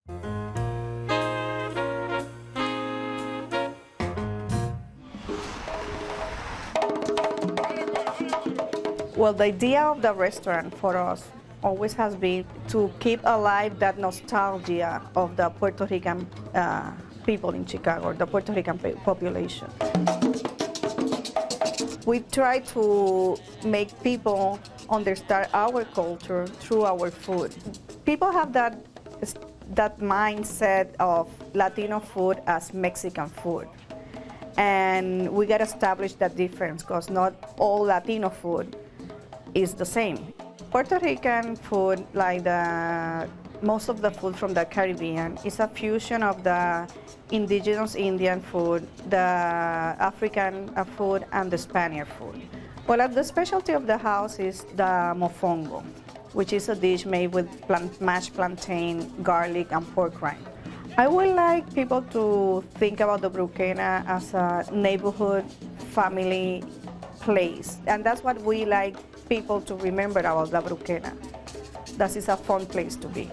Well, the idea of the restaurant for us always has been to keep alive that nostalgia of the Puerto Rican people in Chicago, or the Puerto Rican population. We try to make people understand our culture through our food. People have that mindset of Latino food as Mexican food. And we got to establish that difference, because not all Latino food is the same. Puerto Rican food, like most of the food from the Caribbean, is a fusion of the indigenous Indian food, the African food, and the Spanish food. Well, the specialty of the house is the mofongo, which is a dish made with mashed plantain, garlic, and pork rind. I would like people to think about the Bruquena as a neighborhood family place, and that's what we like people to remember about La Bruquena. That is a fun place to be.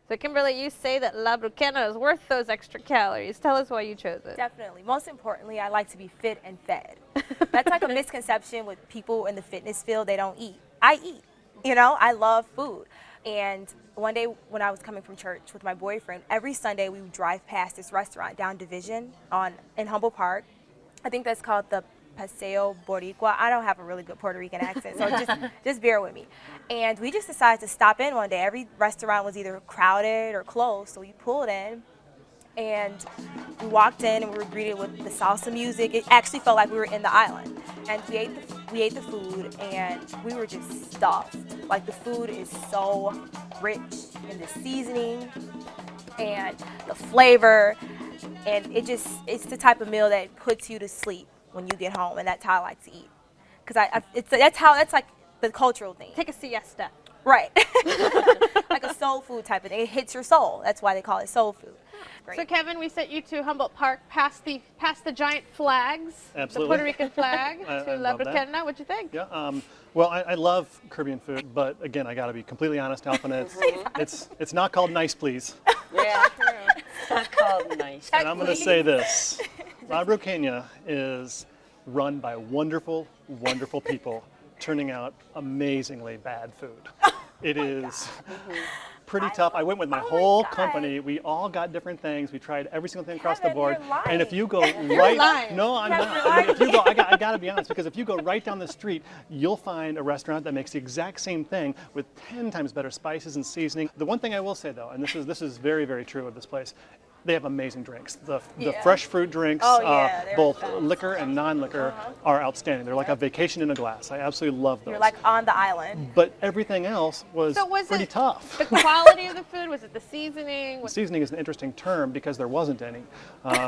So Kimberly, you say that La Bruquena is worth those extra calories. Tell us why you chose it. Definitely. Most importantly, I like to be fit and fed. That's like a misconception with people in the fitness field. They don't eat. I eat. You know, I love food. And one day when I was coming from church with my boyfriend, every Sunday we would drive past this restaurant down Division in Humboldt Park. I think that's called the Paseo Boricua. I don't have a really good Puerto Rican accent, so just bear with me. And we just decided to stop in one day. Every restaurant was either crowded or closed, so we pulled in. And we walked in and we were greeted with the salsa music. It actually felt like we were in the island. And we ate the food and we were just stuffed. Like, the food is so rich in the seasoning and the flavor. And it's the type of meal that puts you to sleep when you get home, and that's how I like to eat. Because that's like the cultural thing. Take a siesta. Right. Like a soul food type of thing. It hits your soul. That's why they call it soul food. Great. So Kevin, we sent you to Humboldt Park past the giant flags, Absolutely. the Puerto Rican flag, I to La love that. Bruquena. What'd you think? Yeah. Well, I love Caribbean food, but again, I got to be completely honest, Alpha. It's not called nice, please. Yeah, it's not called nice. And I'm going to say this: La Bruquena is run by wonderful, wonderful people, turning out amazingly bad food. It is pretty tough. I went with my whole company. We all got different things. We tried every single thing across the board. And if you go right, no, I'm not. I mean, if you go, I got to be honest, because if you go right down the street, you'll find a restaurant that makes the exact same thing with 10 times better spices and seasoning. The one thing I will say though, and this is very, very true of this place, they have amazing drinks. The fresh fruit drinks, both liquor and non-liquor, are outstanding. They're like a vacation in a glass. I absolutely love those. You're like on the island. But everything else was pretty tough. The quality of the food? Was it the seasoning? The seasoning is an interesting term because there wasn't any.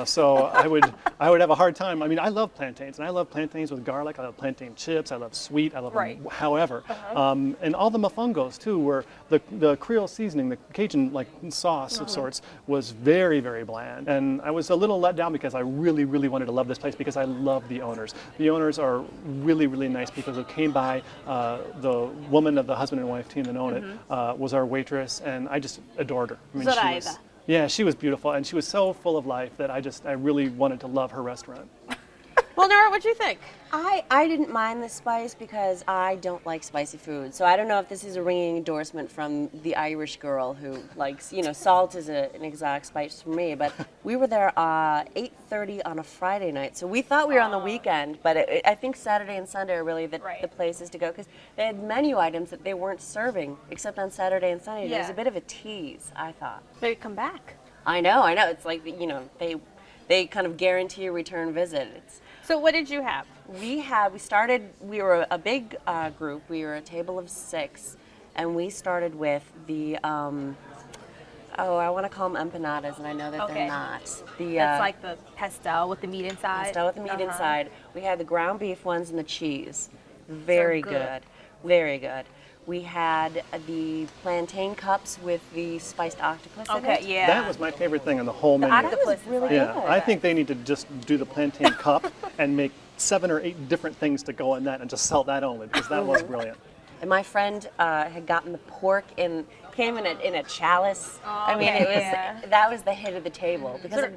So I would have a hard time. I mean, I love plantains, and I love plantains with garlic. I love plantain chips. I love sweet. I love them however. And all the mofongos too, were the Creole seasoning, the Cajun like sauce of sorts, was very, very bland. And I was a little let down because I really, really wanted to love this place because I love the owners. The owners are really, really nice people who came by. The woman of the husband and wife team that owned it was our waitress, and I just adored her. I mean, she was beautiful, and she was so full of life that I really wanted to love her restaurant. Well, Nora, what'd you think? I didn't mind the spice because I don't like spicy food. So I don't know if this is a ringing endorsement from the Irish girl who likes, salt is an exact spice for me. But we were there 8:30 on a Friday night. So we thought we were on the weekend, but I think Saturday and Sunday are really the places to go because they had menu items that they weren't serving except on Saturday and Sunday. It was a bit of a tease, I thought. Maybe come back. I know. It's like, they kind of guarantee a return visit. So what did you have? We were a big group. We were a table of 6, and we started with the, I want to call them empanadas, and I know that they're not. That's like the pastel with the meat inside? Pastel with the meat inside. We had the ground beef ones and the cheese. Very good. Very good. We had the plantain cups with the spiced octopus in it. That was my favorite thing on the whole menu. That was really good. I think they need to just do the plantain cup and make 7 or 8 different things to go in that and just sell that only because that was brilliant. And my friend had gotten the pork came in a chalice. I mean, okay, it was yeah. that was the hit of the table because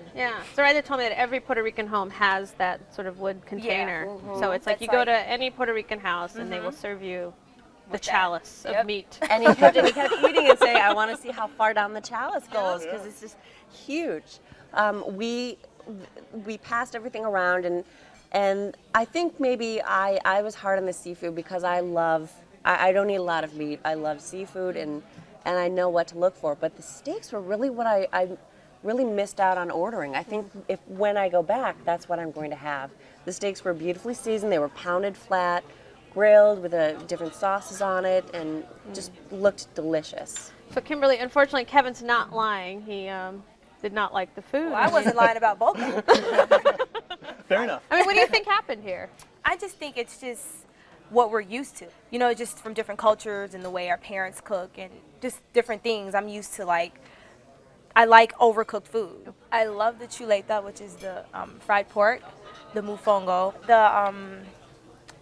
So Ryder told me that every Puerto Rican home has that sort of wood container. So it's like That's you go like- to any Puerto Rican house and they will serve you the With that. chalice of Yep. meat. and he kept eating and saying, "I want to see how far down the chalice goes because it's just huge." We passed everything around, and I think maybe I was hard on the seafood because I don't eat a lot of meat. I love seafood and I know what to look for. But the steaks were really what I really missed out on ordering. I think when I go back, that's what I'm going to have. The steaks were beautifully seasoned. They were pounded flat, grilled with different sauces on it, and just looked delicious. So Kimberly, unfortunately, Kevin's not lying. He did not like the food. Well, I wasn't lying about both of them. Fair enough. I mean, what do you think happened here? I just think it's just what we're used to. You know, just from different cultures and the way our parents cook and just different things. I'm used to I like overcooked food. I love the chuleta, which is the fried pork, the mofongo, the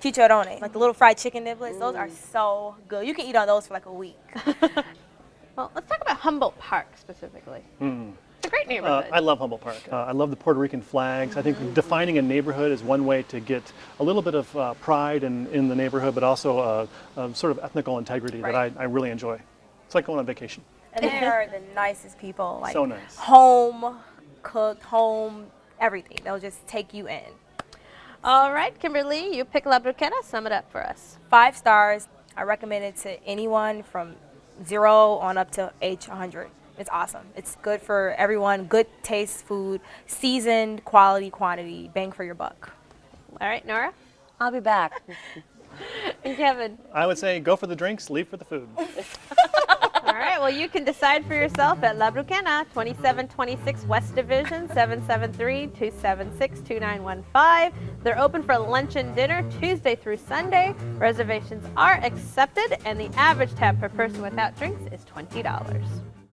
chicharrones, like the little fried chicken niblets. Those are so good. You can eat on those for like a week. Well, let's talk about Humboldt Park specifically. It's a great neighborhood. I love Humboldt Park. I love the Puerto Rican flags. I think defining a neighborhood is one way to get a little bit of pride in the neighborhood, but also a sort of ethnical integrity that I really enjoy. It's like going on vacation. And they are the nicest people. Like So nice. Home cooked, home everything. They'll just take you in. All right, Kimberly, you pick La Bruquena. Sum it up for us. 5 stars. I recommend it to anyone from 0 on up to age 100. It's awesome. It's good for everyone. Good taste food, seasoned, quality, quantity, bang for your buck. All right, Nora I'll be back. and Kevin. I would say go for the drinks, leave for the food. All right, well, you can decide for yourself at La Bruquena, 2726 West Division, 773-276-2915. They're open for lunch and dinner Tuesday through Sunday. Reservations are accepted, and the average tab per person without drinks is $20.